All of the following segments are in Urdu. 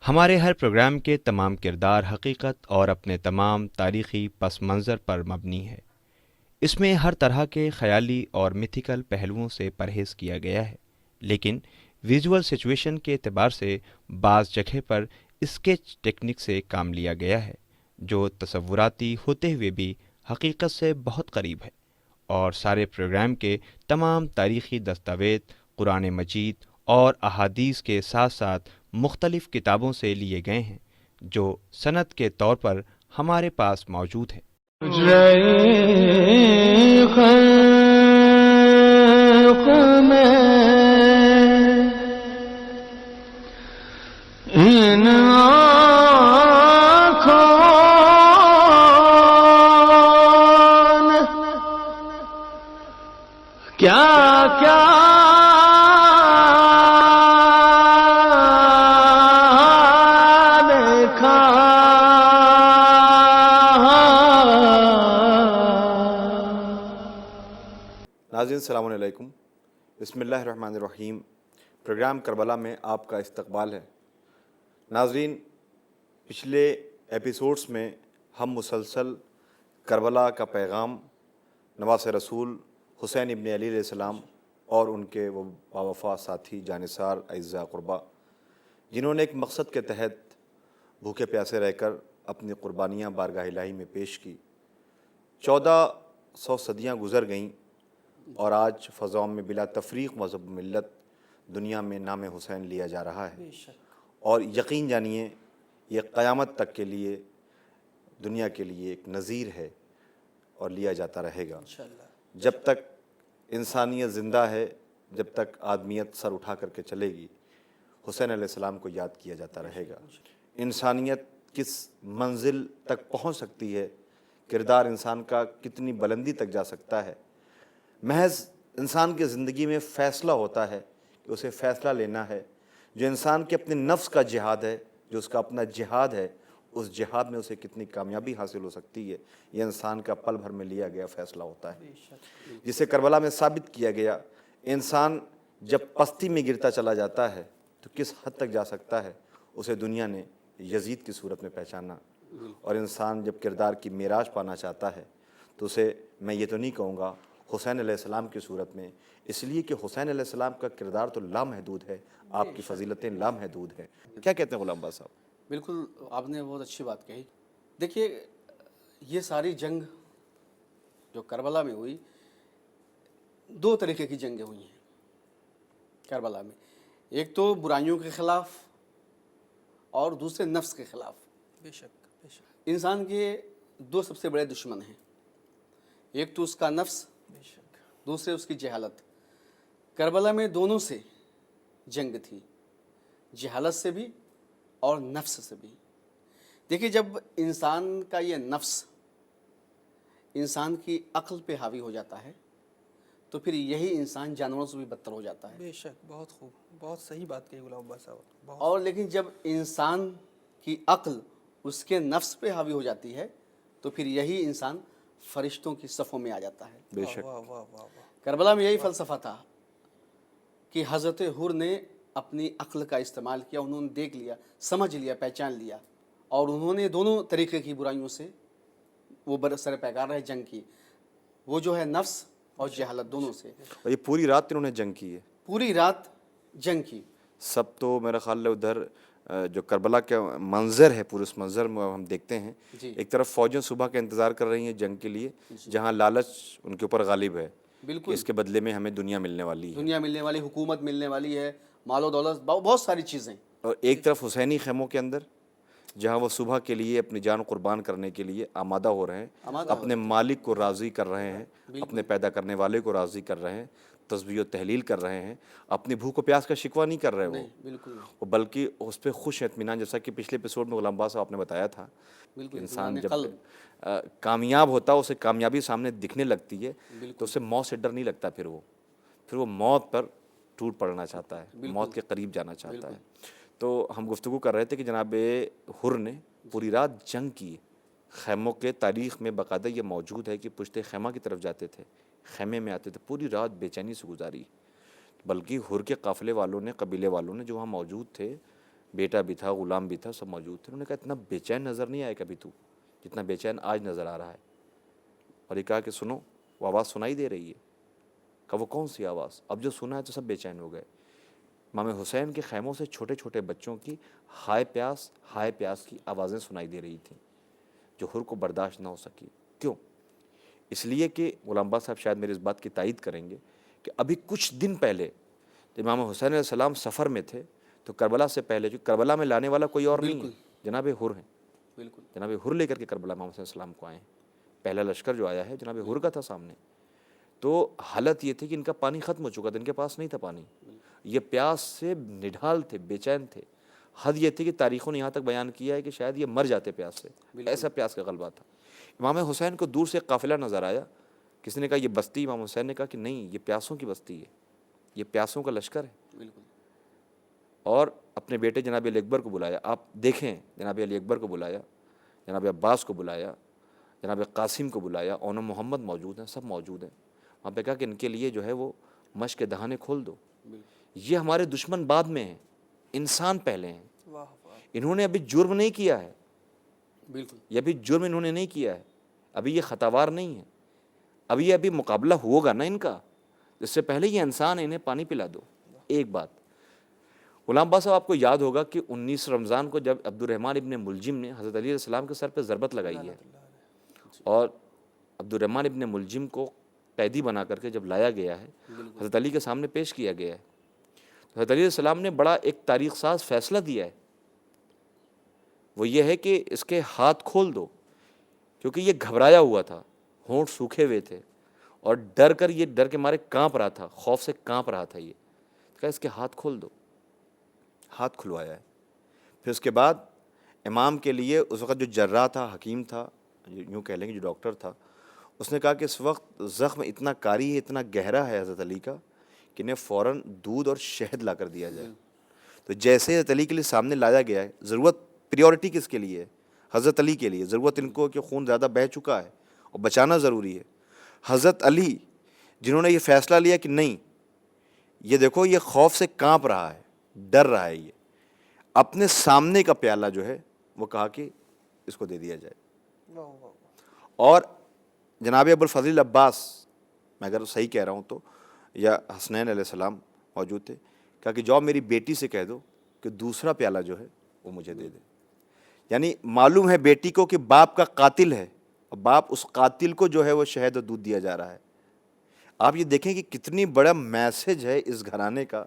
ہمارے ہر پروگرام کے تمام کردار حقیقت اور اپنے تمام تاریخی پس منظر پر مبنی ہے۔ اس میں ہر طرح کے خیالی اور میتھیکل پہلوؤں سے پرہیز کیا گیا ہے، لیکن ویژول سچویشن کے اعتبار سے بعض جگہ پر اسکیچ ٹیکنک سے کام لیا گیا ہے، جو تصوراتی ہوتے ہوئے بھی حقیقت سے بہت قریب ہے۔ اور سارے پروگرام کے تمام تاریخی دستاویز قرآن مجید اور احادیث کے ساتھ ساتھ مختلف کتابوں سے لیے گئے ہیں، جو سند کے طور پر ہمارے پاس موجود ہے۔ خلق میں ان آنکھوں نے کیا کیا دیکھا۔ ناظرین السلام علیکم، بسم اللہ الرحمن الرحیم۔ پروگرام کربلا میں آپ کا استقبال ہے۔ ناظرین، پچھلے ایپیسوڈز میں ہم مسلسل کربلا کا پیغام، نواس رسول حسین ابن علی علیہ السلام اور ان کے وہ باوفا ساتھی جانثار اعزاء قربا، جنہوں نے ایک مقصد کے تحت بھوکے پیاسے رہ کر اپنی قربانیاں بارگاہ الہی میں پیش کی۔ 1400 صدیاں گزر گئیں اور آج فضاؤں میں بلا تفریق مذہب و ملت دنیا میں نام حسین لیا جا رہا ہے، اور یقین جانیے یہ قیامت تک کے لیے دنیا کے لیے ایک نذیر ہے اور لیا جاتا رہے گا۔ جب تک انسانیت زندہ ہے، جب تک آدمیت سر اٹھا کر کے چلے گی، حسین علیہ السلام کو یاد کیا جاتا رہے گا۔ انسانیت کس منزل تک پہنچ سکتی ہے، کردار انسان کا کتنی بلندی تک جا سکتا ہے، محض انسان کی زندگی میں فیصلہ ہوتا ہے کہ اسے فیصلہ لینا ہے۔ جو انسان کے اپنے نفس کا جہاد ہے، جو اس کا اپنا جہاد ہے، اس جہاد میں اسے کتنی کامیابی حاصل ہو سکتی ہے، یہ انسان کا پل بھر میں لیا گیا فیصلہ ہوتا ہے، جسے کربلا میں ثابت کیا گیا۔ انسان جب پستی میں گرتا چلا جاتا ہے تو کس حد تک جا سکتا ہے، اسے دنیا نے یزید کی صورت میں پہچانا۔ اور انسان جب کردار کی معراج پانا چاہتا ہے تو اسے میں یہ تو نہیں کہوں گا حسین علیہ السلام کی صورت میں، اس لیے کہ حسین علیہ السلام کا کردار تو لامحدود ہے، آپ کی فضیلتیں لامحدود ہیں۔ کیا کہتے ہیں غلام باز صاحب؟ بالکل، آپ نے بہت اچھی بات کہی۔ دیکھیے، یہ ساری جنگ جو کربلا میں ہوئی، دو طریقے کی جنگیں ہوئی ہیں کربلا میں۔ ایک تو برائیوں کے خلاف اور دوسرے نفس کے خلاف۔ بے شک بے شک انسان کے دو سب سے بڑے دشمن ہیں، ایک تو اس کا نفس، بے شک دوسرے اس کی جہالت۔ کربلا میں دونوں سے جنگ تھی، جہالت سے بھی اور نفس سے بھی۔ دیکھیے، جب انسان کا یہ نفس انسان کی عقل پہ حاوی ہو جاتا ہے تو پھر یہی انسان جانوروں سے بھی بدتر ہو جاتا ہے۔ بے شک، بہت خوب، بہت صحیح بات کہی غلام عباس صاحب۔ بہت اور لیکن جب انسان کی عقل اس کے نفس پہ حاوی ہو جاتی ہے تو پھر یہی انسان فرشتوں کی صفوں میں آ جاتا ہے۔ بے شک۔ واہ واہ واہ واہ۔ کربلا میں یہی فلسفہ تھا کہ حضرت حر نے اپنی عقل کا استعمال کیا، انہوں نے دیکھ لیا، سمجھ لیا، پہچان لیا، اور انہوں نے دونوں طریقے کی برائیوں سے وہ برسر پیکار رہے، جنگ کی، وہ جو ہے نفس اور جہالت دونوں سے۔ اور یہ پوری رات انہوں نے جنگ کی ہے، پوری رات جنگ کی۔ سب تو میرا خیال ہے ادھر جو کربلا کا منظر ہے، پورے اس منظر میں ہم دیکھتے ہیں، جی ایک طرف فوجیں صبح کا انتظار کر رہی ہیں جنگ کے لیے، جہاں لالچ ان کے اوپر غالب ہے کہ بالکل، اس کے بدلے میں ہمیں دنیا ملنے والی ہے، دنیا ملنے والی، حکومت ملنے والی ہے، مال و دولت، بہت ساری چیزیں۔ اور ایک طرف حسینی خیموں کے اندر جہاں وہ صبح کے لیے اپنی جان قربان کرنے کے لیے آمادہ ہو رہے ہیں، اپنے مالک کو راضی کر رہے ہیں، اپنے پیدا کرنے والے کو راضی کر رہے ہیں، تسبیح و تحلیل کر رہے ہیں، اپنی بھوک و پیاس کا شکوہ نہیں کر رہے وہ، بالکل نہیں، وہ بلکہ اس پہ خوش اطمینان، جیسا کہ پچھلے ایپیسوڈ میں غلام باز صاحب آپ نے بتایا تھا، بالکل انسان اطمینان جب قلب۔ کامیاب ہوتا ہے، اسے کامیابی سامنے دکھنے لگتی ہے تو اسے موت سے ڈر نہیں لگتا، پھر وہ موت پر ٹوٹ پڑنا چاہتا ہے، موت کے قریب جانا چاہتا ہے۔ تو ہم گفتگو کر رہے تھے کہ جناب حر نے پوری رات جنگ کی، خیموں کے تاریخ میں باقاعدہ یہ موجود ہے کہ پشت خیمہ کی طرف جاتے تھے، خیمے میں آتے تھے، پوری رات بے چینی سے گزاری، بلکہ حر کے قافلے والوں نے، قبیلے والوں نے جو وہاں موجود تھے، بیٹا بھی تھا, غلام بھی تھا, سب موجود تھے. انہوں نے کہا اتنا بے چین نظر نہیں آیا کبھی تو جتنا بے چین آج نظر آ رہا ہے. اور یہ کہا کہ سنو, وہ آواز سنائی دے رہی ہے. کہا وہ کون سی آواز؟ اب جو سنا ہے تو سب بے چین ہو گئے. امام حسین کے خیموں سے چھوٹے چھوٹے بچوں کی ہائے پیاس کی آوازیں سنائی دے رہی تھیں جو حر کو برداشت نہ ہو سکی. کیوں؟ اس لیے کہ غلام عباس صاحب شاید میری اس بات کی تائید کریں گے کہ ابھی کچھ دن پہلے جب امام حسین علیہ السلام سفر میں تھے تو کربلا سے پہلے جو کربلا میں لانے والا کوئی اور نہیں ہے, جناب حر ہیں. بالکل جناب حر لے کر کے کربلا امام حسین علیہ السلام کو آئے ہیں. پہلا لشکر جو آیا ہے جناب حر کا تھا سامنے. تو حالت یہ تھی کہ ان کا پانی ختم ہو چکا تھا, ان کے پاس نہیں تھا پانی. یہ پیاس سے نڈھال تھے, بے چین تھے. حد یہ تھی کہ تاریخوں نے یہاں تک بیان کیا ہے کہ شاید یہ مر جاتے پیاس سے, ایسا پیاس کا غلبہ تھا. امام حسین کو دور سے ایک قافلہ نظر آیا. کسی نے کہا یہ بستی, امام حسین نے کہا کہ نہیں, یہ پیاسوں کی بستی ہے, یہ پیاسوں کا لشکر ہے. بالکل. اور اپنے بیٹے جناب علی اکبر کو بلایا. آپ دیکھیں, جناب علی اکبر کو بلایا, جناب عباس کو بلایا, جناب قاسم کو بلایا, اون محمد موجود ہیں, سب موجود ہیں. وہاں پہ کہا کہ ان کے لیے جو ہے وہ مشق کے دہانے کھول دو. یہ ہمارے دشمن بعد میں ہیں, انسان پہلے ہیں. واہ واہ. انہوں نے ابھی جرم نہیں کیا ہے, بالکل. یہ ابھی جرم انہوں نے نہیں کیا ہے, ابھی یہ خطاوار نہیں ہے, ابھی یہ مقابلہ ہوگا نا ان کا. اس سے پہلے یہ انسان ہے, انہیں پانی پلا دو. ایک بات غلام عباس صاحب, آپ کو یاد ہوگا کہ 19 رمضان کو جب عبد الرحمن ابن ملجم نے حضرت علی علیہ السلام کے سر پہ ضربت لگائی ہے اور عبد الرحمن ابن ملجم کو قیدی بنا کر کے جب لایا گیا ہے, حضرت علی کے سامنے پیش کیا گیا ہے, تو حضرت علی علیہ السلام نے بڑا ایک تاریخ ساز فیصلہ دیا ہے. وہ یہ ہے کہ اس کے ہاتھ کھول دو, کیونکہ یہ گھبرایا ہوا تھا, ہونٹ سوکھے ہوئے تھے اور یہ ڈر کے مارے کانپ رہا تھا, خوف سے کانپ رہا تھا. یہ کہا اس کے ہاتھ کھول دو. ہاتھ کھلوایا ہے. پھر اس کے بعد امام کے لیے اس وقت جو جراح تھا, حکیم تھا, یوں کہہ لیں گے جو ڈاکٹر تھا, اس نے کہا کہ اس وقت زخم اتنا کاری ہے, اتنا گہرا ہے حضرت علی کا کہ انہیں فوراً دودھ اور شہد لا کر دیا جائے. تو جیسے حضرت علی کے لیے سامنے لایا گیا ہے, ضرورت پریورٹی کس کے لیے ہے؟ حضرت علی کے لیے. ضرورت ان کو کہ خون زیادہ بہہ چکا ہے اور بچانا ضروری ہے. حضرت علی جنہوں نے یہ فیصلہ لیا کہ نہیں, یہ دیکھو یہ خوف سے کانپ رہا ہے, ڈر رہا ہے, یہ اپنے سامنے کا پیالہ جو ہے وہ کہا کہ اس کو دے دیا جائے. واہ واہ. اور جناب ابو الفضل عباس, میں اگر صحیح کہہ رہا ہوں تو, یا حسنین علیہ السلام موجود تھے, کہا کہ جاؤ میری بیٹی سے کہہ دو کہ دوسرا پیالہ جو ہے وہ مجھے دے دے. یعنی معلوم ہے بیٹی کو کہ باپ کا قاتل ہے, اور باپ اس قاتل کو جو ہے وہ شہد اور دودھ دیا جا رہا ہے. آپ یہ دیکھیں کہ کتنی بڑا میسج ہے اس گھرانے کا.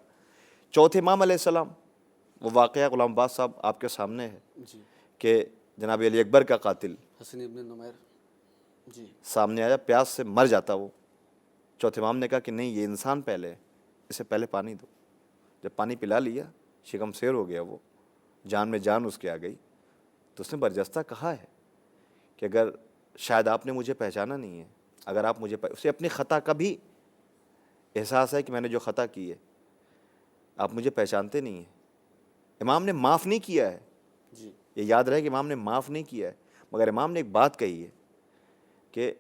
چوتھے امام علیہ السلام, وہ واقعہ غلام عباس صاحب آپ کے سامنے ہے جی. کہ جناب علی اکبر کا قاتل حسن ابن نمیر. جی. سامنے آیا, پیاس سے مر جاتا وہ. چوتھے امام نے کہا کہ نہیں, یہ انسان پہلے ہے, اسے پہلے پانی دو. جب پانی پلا لیا, شکم سیر ہو گیا, وہ جان میں جان اس کے آ گئی, تو اس نے برجستہ کہا ہے کہ اگر شاید آپ نے مجھے پہچانا نہیں ہے, اگر آپ مجھے اسے اپنی خطا کا بھی احساس ہے کہ میں نے جو خطا کی ہے, آپ مجھے پہچانتے نہیں ہیں. امام نے معاف نہیں کیا ہے, جی. یہ یاد رہے کہ امام نے معاف نہیں کیا ہے, مگر امام نے ایک بات کہی ہے کہ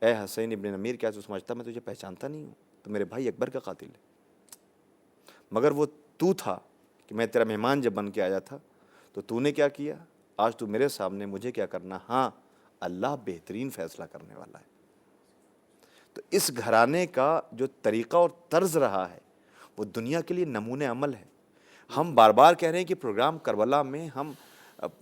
اے حسین ابن نمیر, کیا تو سمجھتا میں تجھے پہچانتا نہیں ہوں؟ تو میرے بھائی اکبر کا قاتل ہے, مگر وہ تو تھا کہ میں تیرا مہمان جب بن کے آیا تھا تو نے کیا کیا, آج تو میرے سامنے مجھے کیا کرنا, ہاں اللہ بہترین فیصلہ کرنے والا ہے. تو اس گھرانے کا جو طریقہ اور طرز رہا ہے وہ دنیا کے لیے نمونۂ عمل ہے. ہم بار بار کہہ رہے ہیں کہ پروگرام کربلا میں ہم,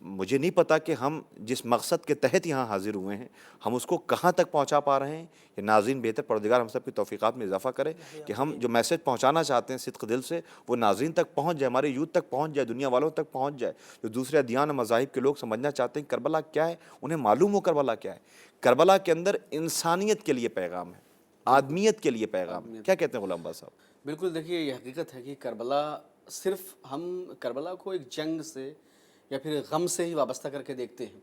مجھے نہیں پتا کہ ہم جس مقصد کے تحت یہاں حاضر ہوئے ہیں ہم اس کو کہاں تک پہنچا پا رہے ہیں. یہ ناظرین بہتر پروردگار ہم سب کی توفیقات میں اضافہ کرے کہ ہم جو میسج پہنچانا چاہتے ہیں صدق دل سے وہ ناظرین تک پہنچ جائے, ہمارے یوتھ تک پہنچ جائے, دنیا والوں تک پہنچ جائے. جو دوسرے ادیان اور مذاہب کے لوگ سمجھنا چاہتے ہیں کربلا کیا ہے, انہیں معلوم ہو کربلا کیا ہے. کربلا کے اندر انسانیت کے لیے پیغام ہے, آدمیت کے لیے پیغام ہے. کیا کہتے ہیں غلام عباس صاحب؟ بالکل. دیکھیے یہ حقیقت ہے کہ کربلا صرف ہم کربلا کو ایک جنگ سے یا پھر غم سے ہی وابستہ کر کے دیکھتے ہیں,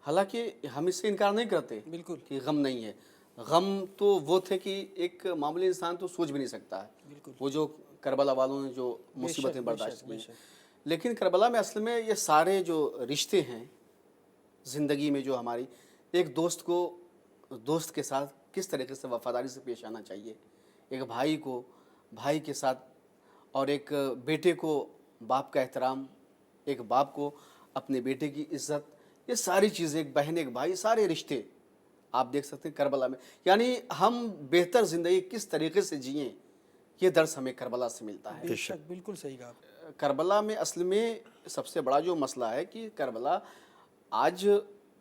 حالانکہ ہم اس سے انکار نہیں کرتے بالکل کہ غم نہیں ہے. غم تو وہ تھے کہ ایک معمولی انسان تو سوچ بھی نہیں سکتا ہے بالکل. وہ جو کربلا والوں نے جو مصیبتیں بے برداشت شک، کی بے ہیں. شک. لیکن کربلا میں اصل میں یہ سارے جو رشتے ہیں زندگی میں, جو ہماری ایک دوست کو دوست کے ساتھ کس طریقے سے وفاداری سے پیش آنا چاہیے, ایک بھائی کو بھائی کے ساتھ, اور ایک بیٹے کو باپ کا احترام ایک باپ کو اپنے بیٹے کی عزت، یہ ساری چیزیں، ایک بہن ایک بھائی، سارے رشتے آپ دیکھ سکتے ہیں کربلا میں. یعنی ہم بہتر زندگی کس طریقے سے جئیں، یہ درس ہمیں کربلا سے ملتا ہے. بے شک بالکل صحیح کہا آپ نے. کربلا میں اصل میں سب سے بڑا جو مسئلہ ہے کہ کربلا آج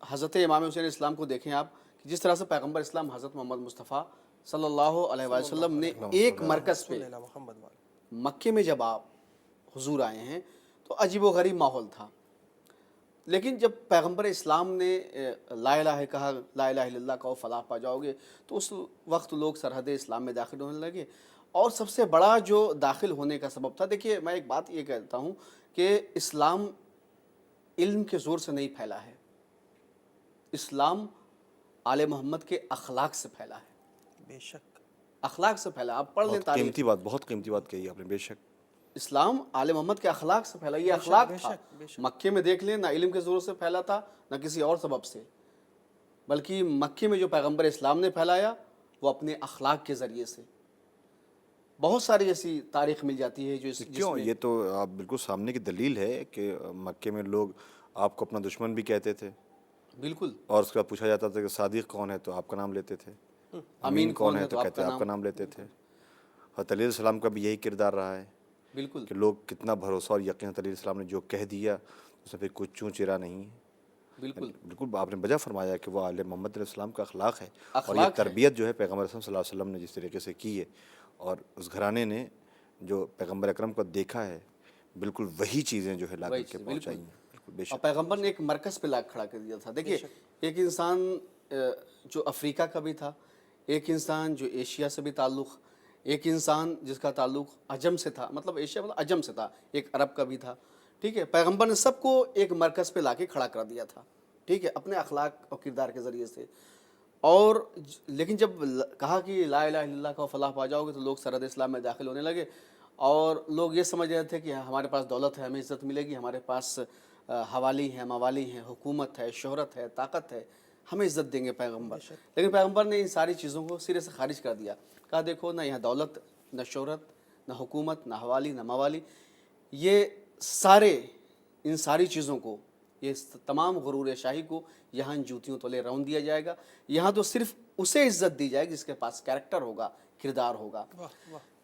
حضرت امام حسین اسلام کو دیکھیں آپ، کہ جس طرح سے پیغمبر اسلام حضرت محمد مصطفیٰ صلی اللہ علیہ وسلم نے ایک مرکز پہ اللہ محمد والا. مکے میں جب آپ حضور آئے ہیں تو عجیب و غریب ماحول تھا، لیکن جب پیغمبر اسلام نے لا الہ کہا، لا الہ الا اللہ کہو فلاح پا جاؤ گے، تو اس وقت لوگ سرحد اسلام میں داخل ہونے لگے. اور سب سے بڑا جو داخل ہونے کا سبب تھا، دیکھیے میں ایک بات یہ کہتا ہوں کہ اسلام علم کے زور سے نہیں پھیلا ہے، اسلام آل محمد کے اخلاق سے پھیلا ہے. بے شک. اخلاق سے پھیلا. آپ پڑھ لیں بہت تاریخ، قیمتی بات، بہت قیمتی بات کہی آپ نے. بے شک. اسلام آل محمد کے اخلاق سے پھیلا. یہ اخلاق بے تھا. شک، بے شک. مکے میں دیکھ لیں، نہ علم کے زور سے پھیلا تھا نہ کسی اور سبب سے، بلکہ مکے میں جو پیغمبر اسلام نے پھیلایا وہ اپنے اخلاق کے ذریعے سے. بہت ساری ایسی تاریخ مل جاتی ہے جو جس کیوں؟ میں یہ تو آپ بالکل سامنے کی دلیل ہے کہ مکے میں لوگ آپ کو اپنا دشمن بھی کہتے تھے، بالکل اور اس کے بعد پوچھا جاتا تھا کہ صادق کون ہے تو آپ کا نام لیتے تھے، امین کون ہے تو کہتے آپ کا نام لیتے تھے. حضرت علیہ السلام کا بھی یہی کردار رہا ہے بالکل کہ لوگ کتنا بھروسہ اور یقین. حضرت علیہ السلام نے جو کہہ دیا اس میں پھر کچھ چوں چرا نہیں ہے. بالکل بالکل آپ نے بجا فرمایا کہ وہ آل محمد علیہ السلام کا اخلاق ہے، اور اخلاق یہ ہے. تربیت جو ہے پیغمبر اکرم صلی اللہ علیہ وسلم نے جس طریقے سے کی ہے، اور اس گھرانے نے جو پیغمبر اکرم کو دیکھا ہے، بالکل وہی چیزیں جو ہے لا کر کے پہنچائی ہیں. بالکل بے اور شک. پیغمبر نے ایک مرکز پہ لا کھڑا کر دیا تھا. دیکھیے ایک انسان جو افریقہ کا بھی تھا، ایک انسان جو ایشیا سے بھی تعلق، ایک انسان جس کا تعلق عجم سے تھا، مطلب ایشیا مطلب عجم سے تھا، ایک عرب کا بھی تھا. ٹھیک ہے، پیغمبر نے سب کو ایک مرکز پہ لا کے کھڑا کر دیا تھا. ٹھیک ہے، اپنے اخلاق اور کردار کے ذریعے سے. اور لیکن جب کہا کہ لا الہ الا اللہ کا فلاح پا جاؤ گے، تو لوگ سرحد اسلام میں داخل ہونے لگے، اور لوگ یہ سمجھ رہے تھے کہ ہمارے پاس دولت ہے، ہمیں عزت ملے گی، ہمارے پاس حوالی ہیں، موالی ہیں، حکومت ہے، شہرت ہے، طاقت ہے، ہمیں عزت دیں گے پیغمبر. لیکن پیغمبر نے ان ساری چیزوں کو سرے سے خارج کر دیا. کہا دیکھو، نہ یہاں دولت، نہ شہرت، نہ حکومت، نہ حوالی، نہ موالی، یہ سارے ان ساری چیزوں کو، یہ تمام غرور شاہی کو یہاں ان جوتیوں تلے رون دیا جائے گا. یہاں تو صرف اسے عزت دی جائے گی جس کے پاس کیریکٹر ہوگا، کردار ہوگا.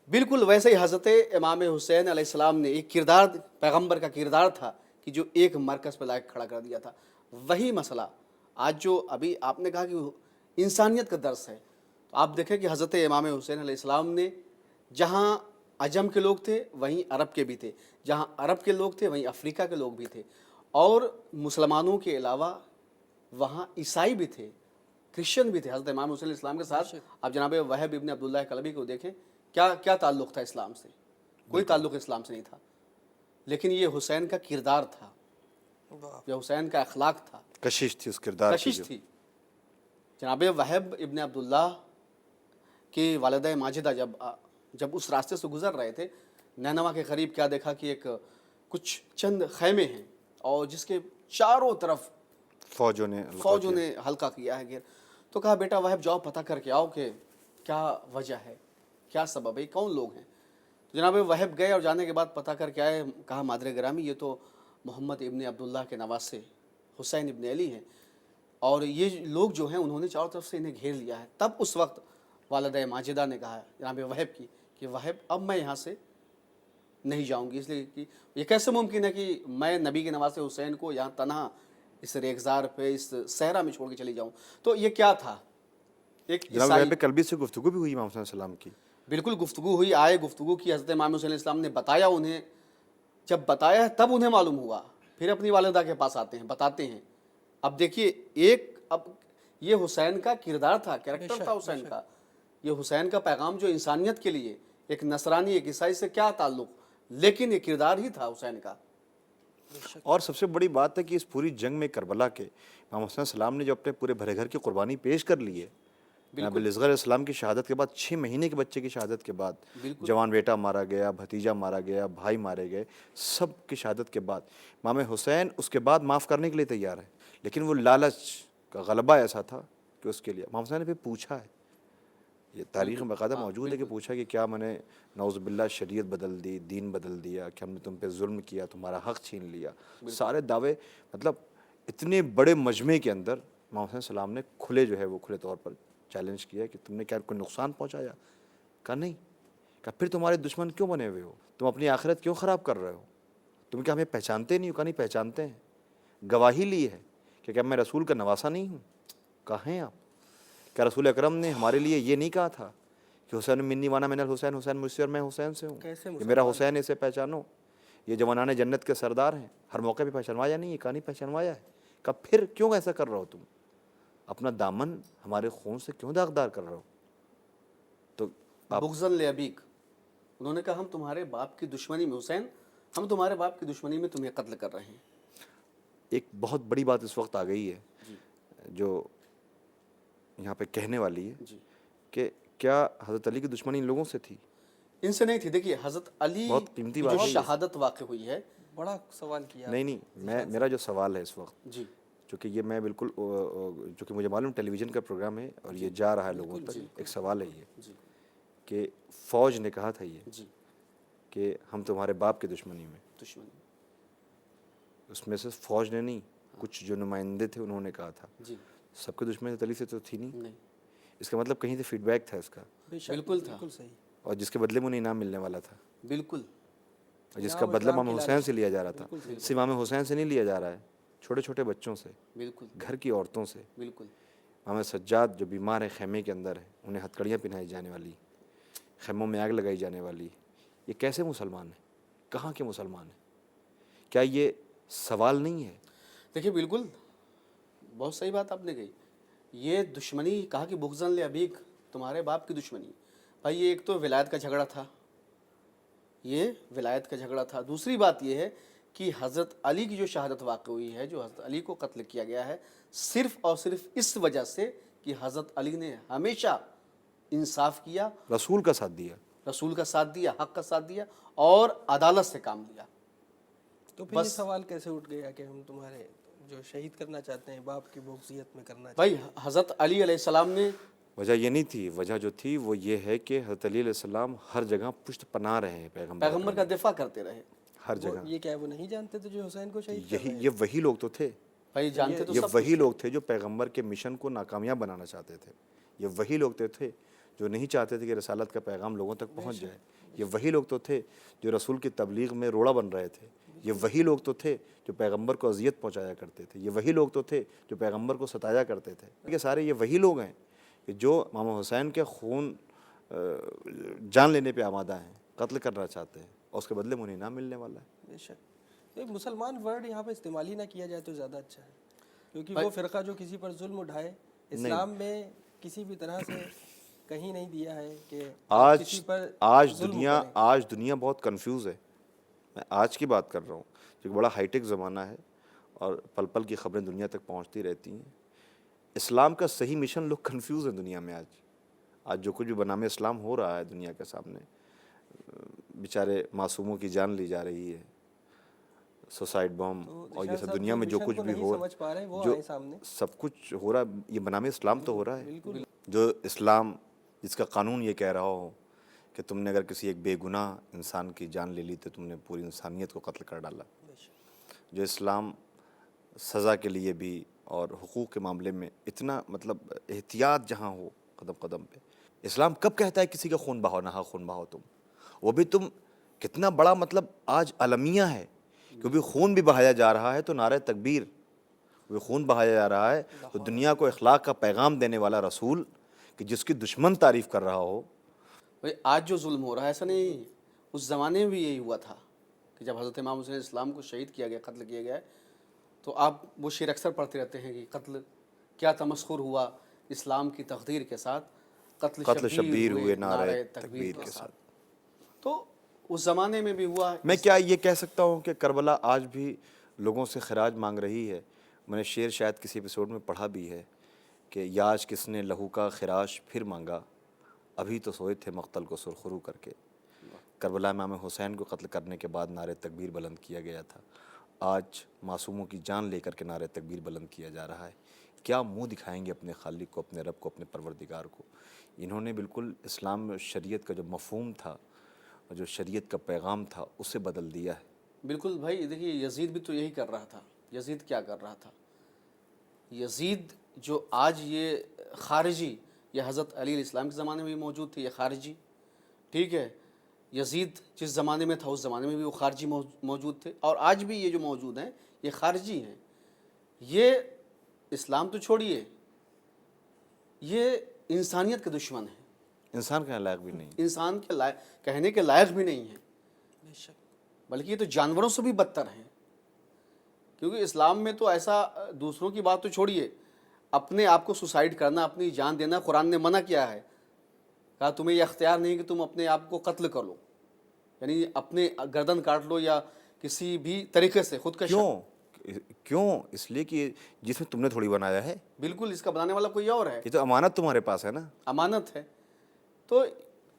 بالکل ویسے ہی حضرت امام حسین علیہ السلام نے ایک کردار، پیغمبر کا کردار تھا کہ جو ایک مرکز پہ لا کے کھڑا کر دیا تھا. وہی مسئلہ آج جو ابھی آپ نے کہا کہ انسانیت کا درس ہے، تو آپ دیکھیں کہ حضرت امام حسین علیہ السلام نے جہاں عجم کے لوگ تھے وہیں عرب کے بھی تھے، جہاں عرب کے لوگ تھے وہیں افریقہ کے لوگ بھی تھے، اور مسلمانوں کے علاوہ وہاں عیسائی بھی تھے، کرسچن بھی تھے. حضرت امام حسین علیہ السلام کے ساتھ آپ جناب وہب ابن عبداللہ کلبی کو دیکھیں، کیا تعلق تھا اسلام سے؟ کوئی تعلق اسلام سے نہیں تھا. لیکن یہ حسین کا کردار تھا، یہ حسین کا اخلاق تھا، کشش تھی اس کردار کی. کشش تھی. جناب وہب ابن عبداللہ کی والدہ ماجدہ جب اس راستے سے گزر رہے تھے، نینوا کے قریب کیا دیکھا کہ ایک کچھ چند خیمے ہیں، اور جس کے چاروں طرف فوجوں نے حلقہ کیا ہے گھیر. تو کہا بیٹا وہب جاؤ پتہ کر کے آؤ کہ کیا وجہ ہے، کیا سبب ہے، کون لوگ ہیں. تو جناب وہب گئے اور جانے کے بعد پتہ کر کے آئے. کہا مادر گرامی، یہ تو محمد ابن عبداللہ کے نواسے حسین ابن علی ہیں، اور یہ لوگ جو ہیں انہوں نے چاروں طرف سے انہیں گھیر لیا ہے. تب اس وقت والدہ ماجدہ نے کہا جناب وہب کی کہ وہب اب میں یہاں سے نہیں جاؤں گی، اس لیے کہ یہ کیسے ممکن ہے کہ میں نبی کے نواسے حسین کو یہاں تنہا اس ریگزار پہ، اس صحرا میں چھوڑ کے چلی جاؤں. تو یہ کیا تھا؟ ایک جناب عیسائی. وہب کلبی سے گفتگو بھی ہوئی امام حسین السلام کی. بالکل گفتگو ہوئی، آئے گفتگو کی. حضرت امام حسین علیہ السلام نے بتایا انہیں، جب بتایا تب انہیں معلوم ہوا. پھر اپنی والدہ کے پاس آتے ہیں، بتاتے ہیں. اب دیکھیے اب یہ حسین کا کردار تھا، کیریکٹر تھا حسین کا. یہ حسین کا پیغام جو انسانیت کے لیے، ایک نصرانی ایک عیسائی سے کیا تعلق، لیکن یہ کردار ہی تھا حسین کا. اور سب سے بڑی بات ہے کہ اس پوری جنگ میں کربلا کے امام حسین السلام نے جو اپنے پورے بھرے گھر کی قربانی پیش کر لی ہے. جناب اصغر علیہ السلام کی شہادت کے بعد، 6 مہینے کے بچے کی شہادت کے بعد، جوان بیٹا مارا گیا، بھتیجا مارا گیا، بھائی مارے گئے، سب کی شہادت کے بعد امام حسین اس کے بعد معاف کرنے کے لیے تیار ہے. لیکن وہ لالچ کا غلبہ ایسا تھا کہ اس کے لیے امام حسین نے پھر پوچھا ہے یہ تاریخ میں باقاعدہ موجود ہے کہ پوچھا کہ کیا میں نے نعوذ باللہ شریعت بدل دی، دین بدل دیا، کہ ہم نے تم پہ ظلم کیا، تمہارا حق چھین لیا. سارے دعوے مطلب اتنے بڑے مجمع کے اندر محمد صلی اللہ علیہ وسلم نے کھلے جو ہے وہ کھلے طور پر چیلنج کیا کہ تم نے کیا کوئی نقصان پہنچایا؟ کہا نہیں. کہا پھر تمہارے دشمن کیوں بنے ہوئے ہو؟ تم اپنی آخرت کیوں خراب کر رہے ہو؟ تم کیا ہمیں پہچانتے نہیں ہو؟ کہا نہیں پہچانتے ہیں. گواہی لی ہے کہ کیا میں رسول کا نواسا نہیں ہوں؟ کہاں ہیں آپ؟ کیا رسول اکرم نے ہمارے لیے یہ نہیں کہا تھا کہ حسین منی وانا من الحسین، حسین مجھ سے اور میں حسین سے ہوں، یہ میرا حسین ہے، اسے پہچانو، یہ جوانان جنت کے سردار ہیں. ہر موقع پہ پہچانوایا نہیں ہے؟ کہا نہیں پہچانوایا ہے. کہا پھر کیوں ایسا کر رہے ہو تم؟ اپنا دامن ہمارے خون سے کیوں داغدار کر رہے ہو؟ تو بغضاً لابیک، انہوں نے کہا ہم تمہارے باپ کی دشمنی میں، حسین ہم تمہارے باپ کی دشمنی میں تمہیں قتل کر رہے ہیں. ایک بہت بڑی بات اس وقت آ گئی ہے جو یہاں پہ کہنے والی ہے کہ کیا حضرت علی کی دشمنی ان لوگوں سے تھی؟ ان سے نہیں تھی. دیکھیے حضرت علی بہت قیمتی کی بات جو ہے یہ. شہادت واقع ہوئی ہے، بڑا سوال کیا. نہیں میرا جو سوال ہے اس وقت، جی چونکہ یہ میں بالکل چونکہ مجھے معلوم ٹیلی ویژن کا پروگرام ہے اور یہ جا رہا ہے لوگوں تک، ایک سوال ہے یہ کہ فوج نے کہا تھا یہ جی کہ ہم تمہارے باپ کی دشمنی میں، دشمنی اس میں سے فوج نے نہیں، کچھ جو نمائندے تھے انہوں نے کہا تھا. جی سب کی دشمنی علی سے تو تھی نہیں. نہیں، اس کا مطلب کہیں سے فیڈ بیک تھا اس کا، بالکل تھا، بالکل صحیح. اور جس کے بدلے میں انہیں انعام ملنے والا تھا، بالکل اور جس کا بدلہ امام حسین سے لیا جا رہا تھا. صرف امام حسین سے نہیں لیا جا رہا ہے، چھوٹے چھوٹے بچوں سے، بالکل گھر کی عورتوں سے. بالکل. امام سجاد جو بیمار ہیں خیمے کے اندر ہیں، انہیں ہتھکڑیاں پہنائی جانے والی، خیموں میں آگ لگائی جانے والی، یہ کیسے مسلمان ہیں؟ کہاں کے مسلمان ہیں؟ کیا یہ سوال نہیں ہے؟ دیکھیے بالکل بہت صحیح بات آپ نے کہی. یہ دشمنی کہا کہ بغضاً لابیک، تمہارے باپ کی دشمنی. بھائی یہ ایک تو ولایت کا جھگڑا تھا، یہ ولایت کا جھگڑا تھا. دوسری بات یہ ہے کہ حضرت علی کی جو شہادت واقع ہوئی ہے، جو حضرت علی کو قتل کیا گیا ہے، صرف اور صرف اس وجہ سے کہ حضرت علی نے ہمیشہ انصاف کیا، رسول کا ساتھ دیا. رسول کا ساتھ دیا، حق کا ساتھ دیا اور عدالت سے کام لیا. تو پھر یہ سوال کیسے اٹھ گیا کہ ہم تمہارے جو شہید کرنا چاہتے ہیں باپ کی بغضیت میں کرنا چاہتے بھائی حضرت علی علیہ السلام نے وجہ یہ نہیں تھی، وجہ جو تھی وہ یہ ہے کہ حضرت علی علیہ السلام ہر جگہ پشت پناہ رہے ہیں پیغمبر کا دفاع کرتے رہے. ہر جگہ. ہیں؟ یہ کیا وہ نہیں جانتے تھے جو حسین کو شہید کر رہے ہیں؟ یہ وہی لوگ تو تھے، بھائی جانتے تو یہ سب وہی لوگ تھے جو پیغمبر کے مشن کو ناکامیاب بنانا چاہتے تھے. یہ وہی لوگ تو تھے جو نہیں چاہتے تھے کہ رسالت کا پیغام لوگوں تک پہنچ جائے. یہ وہی لوگ تو تھے جو رسول کی تبلیغ میں روڑا بن رہے تھے. یہ وہی لوگ تو تھے جو پیغمبر کو اذیت پہنچایا کرتے تھے. یہ وہی لوگ تو تھے جو پیغمبر کو ستایا کرتے تھے. یہ سارے یہ وہی لوگ ہیں کہ جو امام حسین کے خون جان لینے پہ آمادہ ہیں، قتل کرنا چاہتے ہیں، اور اس کے بدلے میں انہیں انعام ملنے والا ہے. بے شک. ایک مسلمان ورڈ یہاں پہ استعمال ہی نہ کیا جائے تو زیادہ اچھا ہے، کیونکہ وہ فرقہ جو کسی پر ظلم اٹھائے، اسلام میں کسی بھی طرح سے کہیں نہیں دیا ہے کہ آپ کسی پر ظلم کریں. آج دنیا بہت کنفیوز ہے. میں آج کی بات کر رہا ہوں، جو بڑا ہائی ٹیک زمانہ ہے اور پل پل کی خبریں دنیا تک پہنچتی رہتی ہیں. اسلام کا صحیح مشن لوگ کنفیوز ہیں دنیا میں. آج جو کچھ بھی بنام اسلام ہو رہا ہے دنیا کے سامنے، بیچارے معصوموں کی جان لی جا رہی ہے، سوسائڈ بم اور یہ سب دنیا میں جو کچھ بھی ہو رہا ہے، جو سب کچھ ہو رہا ہے، یہ بنام اسلام تو ہو رہا ہے. جو اسلام جس کا قانون یہ کہہ رہا ہو کہ تم نے اگر کسی ایک بے گناہ انسان کی جان لے لی تو تم نے پوری انسانیت کو قتل کر ڈالا. جو اسلام سزا کے لیے بھی اور حقوق کے معاملے میں اتنا مطلب احتیاط جہاں ہو قدم قدم پہ. اسلام کب کہتا ہے کسی کا خون بہاؤ، نہ خون بہاؤ تم؟ وہ بھی تم کتنا بڑا مطلب آج المیہ ہے، کیونکہ خون بھی بہایا جا رہا ہے تو نعرہ تکبیر، وہ خون بہایا جا رہا ہے تو دنیا کو اخلاق کا پیغام دینے والا رسول کہ جس کی دشمن تعریف کر رہا ہو. بھائی آج جو ظلم ہو رہا ہے ایسا نہیں، اس زمانے میں بھی یہی ہوا تھا کہ جب حضرت امام حسین اسلام کو شہید کیا گیا، قتل کیا گیا، تو آپ وہ شعر اکثر پڑھتے رہتے ہیں کہ قتل کیا تمسخر ہوا اسلام کی تقدیر کے ساتھ، قتل شبیر ہوئے نعرہ تکبیر کے ساتھ. تو اس زمانے میں بھی ہوا. میں کیا یہ کہہ سکتا ہوں کہ کربلا آج بھی لوگوں سے خراج مانگ رہی ہے. میں نے شعر شاید کسی ایپیسوڈ میں پڑھا بھی ہے کہ یاج کس نے لہو کا خراش پھر مانگا، ابھی تو سوئے تھے مقتل کو سرخرو کر کے. کربلا امام حسین کو قتل کرنے کے بعد نعرہ تکبیر بلند کیا گیا تھا. آج معصوموں کی جان لے کر کے نعرہ تکبیر بلند کیا جا رہا ہے. کیا منہ دکھائیں گے اپنے خالق کو, اپنے رب کو, اپنے پروردگار کو؟ انہوں نے بالکل اسلام میں شریعت کا جو مفہوم تھا, جو شریعت کا پیغام تھا, اسے بدل دیا ہے. بالکل بھائی, دیکھیے یزید بھی تو یہی کر رہا تھا. یزید کیا کر رہا تھا؟ یزید جو آج یہ خارجی, یہ حضرت علی علیہ السلام کے زمانے میں بھی موجود تھے یہ خارجی, ٹھیک ہے. یزید جس زمانے میں تھا اس زمانے میں بھی وہ خارجی موجود تھے, اور آج بھی یہ جو موجود ہیں یہ خارجی ہیں. یہ اسلام تو چھوڑیے, یہ انسانیت کے دشمن ہیں. انسان کہنے لائق بھی نہیں, انسان کے لائق, کہنے کے لائق بھی نہیں ہیں, بے شک. بلکہ یہ تو جانوروں سے بھی بدتر ہیں. کیونکہ اسلام میں تو ایسا, دوسروں کی بات تو چھوڑیے, اپنے آپ کو سوسائڈ کرنا, اپنی جان دینا قرآن نے منع کیا ہے. کہا تمہیں یہ اختیار نہیں کہ تم اپنے آپ کو قتل کر لو, یعنی اپنے گردن کاٹ لو یا کسی بھی طریقے سے خود کا. کیوں؟ اس لیے کہ جس میں تم نے تھوڑی بنایا ہے. بالکل, اس کا بنانے والا کوئی اور ہے. یہ تو امانت تمہارے پاس ہے نا. امانت ہے. تو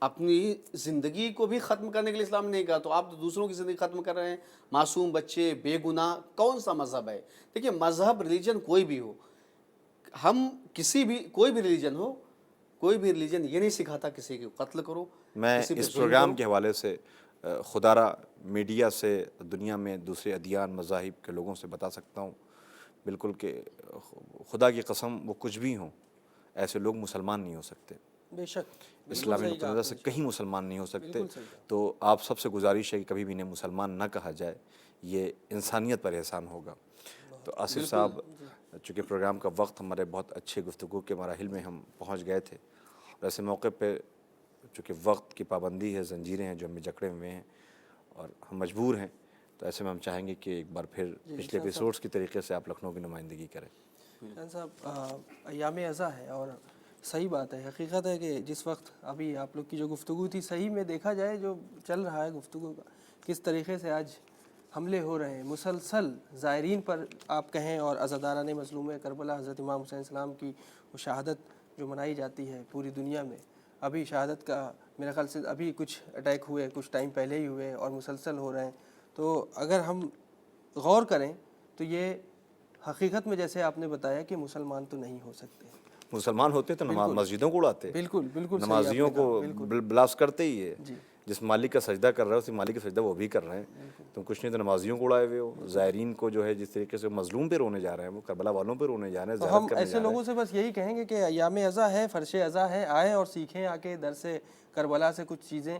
اپنی زندگی کو بھی ختم کرنے کے لیے اسلام نے نہیں کہا, تو آپ تو دوسروں کی زندگی ختم کر رہے ہیں. معصوم بچے, بے گناہ, کون سا مذہب ہے؟ دیکھیے مذہب, ریلیجن کوئی بھی ہو, ہم کسی بھی, کوئی بھی ریلیجن ہو, کوئی بھی ریلیجن یہ نہیں سکھاتا کسی کو قتل کرو. میں اس پروگرام کے حوالے سے خدارہ میڈیا سے دنیا میں دوسرے ادیان مذاہب کے لوگوں سے بتا سکتا ہوں بالکل کہ خدا کی قسم وہ کچھ بھی ہوں, ایسے لوگ مسلمان نہیں ہو سکتے. بے شک. اسلامی نقطہ نظر سے کہیں مسلمان نہیں ہو سکتے. تو آپ سب سے گزارش ہے کہ کبھی بھی انہیں مسلمان نہ کہا جائے, یہ انسانیت پر احسان ہوگا. تو آصف صاحب, چونکہ پروگرام کا وقت ہمارے بہت اچھے گفتگو کے مراحل میں ہم پہنچ گئے تھے, اور ایسے موقع پہ چونکہ وقت کی پابندی ہے, زنجیریں ہیں جو ہمیں جکڑے ہوئے ہیں اور ہم مجبور ہیں, تو ایسے میں ہم چاہیں گے کہ ایک بار پھر پچھلے ایپیسوڈس کی طریقے سے آپ لکھنؤ کی نمائندگی کریں. خان صاحب, ایام ازاں ہے اور صحیح بات ہے, حقیقت ہے کہ جس وقت ابھی آپ لوگ کی جو گفتگو تھی, صحیح میں دیکھا جائے جو چل رہا ہے گفتگو کا, کس طریقے سے آج حملے ہو رہے ہیں مسلسل زائرین پر آپ کہیں, اور عزاداران مظلوم کربلا حضرت امام حسین السلام کی وہ شہادت جو منائی جاتی ہے پوری دنیا میں. ابھی شہادت کا میرے خیال سے ابھی کچھ اٹیک ہوئے, کچھ ٹائم پہلے ہی ہوئے, اور مسلسل ہو رہے ہیں. تو اگر ہم غور کریں تو یہ حقیقت میں جیسے آپ نے بتایا کہ مسلمان تو نہیں ہو سکتے. مسلمان ہوتے تو مسجدوں کو اڑاتے, بالکل بالکل, نمازیوں کو بلاس کرتے ہی ہے. جس مالک کا سجدہ کر رہا ہے اسی مالک کا سجدہ وہ بھی کر رہے ہیں. تم کچھ نہیں تو نمازیوں کو اڑائے ہوئے ہو. زائرین کو جو ہے جس طریقے سے مظلوم پہ رونے جا رہے ہیں, وہ کربلا والوں پہ رونے جا رہے ہیں. ہم ایسے لوگوں سے بس یہی کہیں گے کہ ایام ازاں ہے, فرش ازاں ہے, آئیں اور سیکھیں آ کے درس کربلا سے کچھ چیزیں.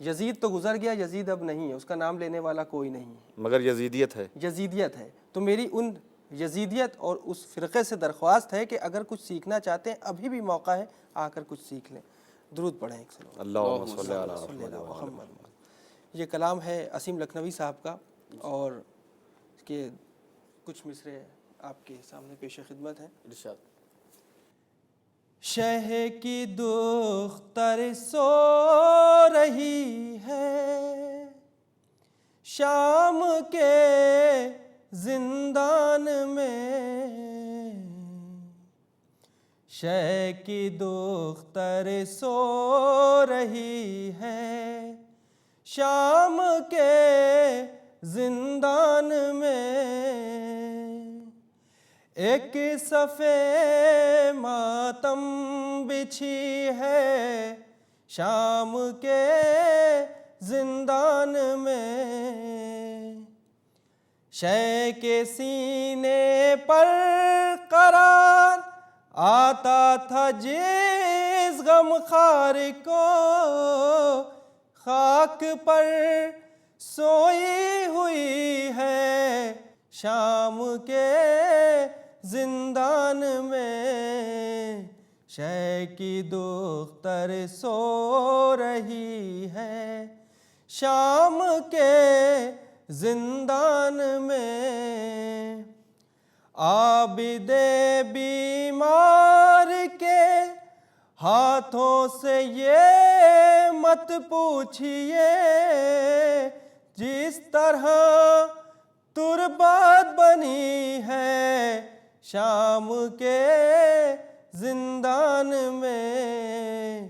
یزید تو گزر گیا, یزید اب نہیں ہے, اس کا نام لینے والا کوئی نہیں ہے, مگر یزیدیت ہے. یزیدیت ہے. تو میری ان یزیدیت اور اس فرقے سے درخواست ہے کہ اگر کچھ سیکھنا چاہتے ہیں ابھی بھی موقع ہے, آ کر کچھ سیکھ لیں. درود پڑھیں ایک صلی اللہم صلی علی اللہ محمد. یہ کلام ہے اسیم لکھنوی صاحب کا, اور اس کے کچھ مصرے آپ کے سامنے پیش خدمت ہیں. ارشاد. شہ کی دختر سو رہی ہے شام کے زندان میں, شہ کی دختر سو رہی ہے شام کے زندان میں, ایک صفے ماتم بچھی ہے شام کے زندان میں, شے کے سینے پر قرار آتا تھا جس غم خار کو, خاک پر سوئی ہوئی ہے شام کے زندان میں, شے کی دختر سو رہی ہے شام کے زندان میں. عابد بیمار کے ہاتھوں سے یہ مت پوچھئے جس طرح تربت بنی ہے شام کے زندان میں,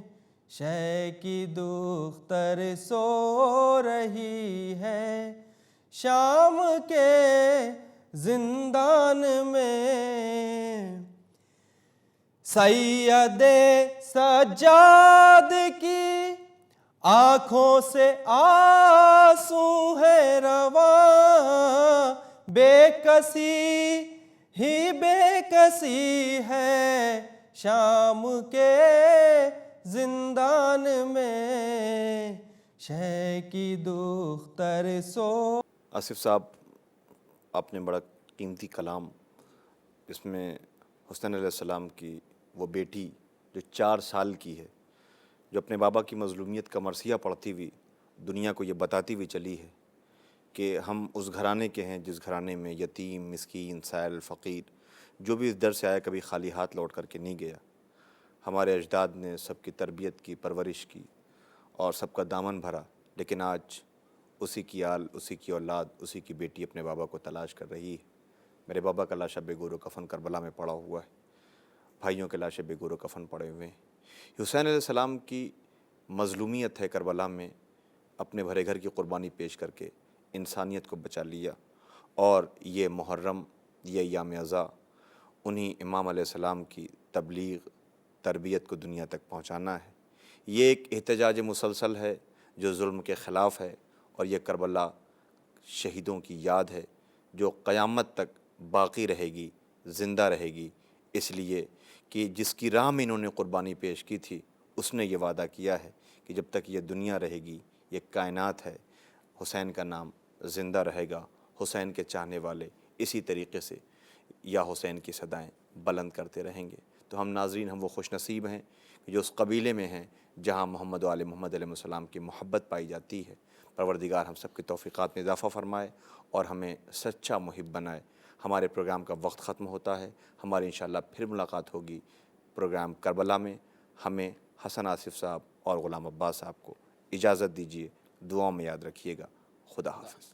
شے کی دختر سو رہی ہے شام کے زندان میں، سید سجاد کی آنکھوں سے آنسو ہے رواں، بے کسی ہی بے کسی ہے شام کے زندان میں، شہ کی دختر سو۔ آصف صاحب، آپ نے بڑا قیمتی کلام، اس میں حسین علیہ السلام کی وہ بیٹی جو 4 سال کی ہے، جو اپنے بابا کی مظلومیت کا مرثیہ پڑھتی ہوئی دنیا کو یہ بتاتی ہوئی چلی ہے کہ ہم اس گھرانے کے ہیں جس گھرانے میں یتیم، مسکین، سائل، فقیر جو بھی اس در سے آیا کبھی خالی ہاتھ لوٹ کر کے نہیں گیا۔ ہمارے اجداد نے سب کی تربیت کی، پرورش کی اور سب کا دامن بھرا، لیکن آج اسی کی آل، اسی کی اولاد، اسی کی بیٹی اپنے بابا کو تلاش کر رہی ہے۔ میرے بابا کا لاشا بے گور و کفن کربلا میں پڑا ہوا ہے، بھائیوں کے لاشے بے گور و کفن پڑے ہوئے ہیں۔ حسین علیہ السلام کی مظلومیت ہے کربلا میں اپنے بھرے گھر کی قربانی پیش کر کے انسانیت کو بچا لیا، اور یہ محرم، یہ ایام عزا انہی امام علیہ السلام کی تبلیغ، تربیت کو دنیا تک پہنچانا ہے۔ یہ ایک احتجاج مسلسل ہے جو ظلم کے خلاف ہے، اور یہ کربلا شہیدوں کی یاد ہے جو قیامت تک باقی رہے گی، زندہ رہے گی، اس لیے کہ جس کی راہ میں انہوں نے قربانی پیش کی تھی اس نے یہ وعدہ کیا ہے کہ جب تک یہ دنیا رہے گی، یہ کائنات ہے، حسین کا نام زندہ رہے گا، حسین کے چاہنے والے اسی طریقے سے یا حسین کی صدائیں بلند کرتے رہیں گے۔ تو ہم ناظرین، ہم وہ خوش نصیب ہیں کہ جو اس قبیلے میں ہیں جہاں محمد و آل محمد علیہ السلام کی محبت پائی جاتی ہے۔ پروردگار ہم سب کی توفیقات میں اضافہ فرمائے اور ہمیں سچا محب بنائے۔ ہمارے پروگرام کا وقت ختم ہوتا ہے، ہماری انشاءاللہ پھر ملاقات ہوگی پروگرام کربلا میں۔ ہمیں حسن آصف صاحب اور غلام عباس صاحب کو اجازت دیجیے، دعاؤں میں یاد رکھیے گا۔ خدا حافظ۔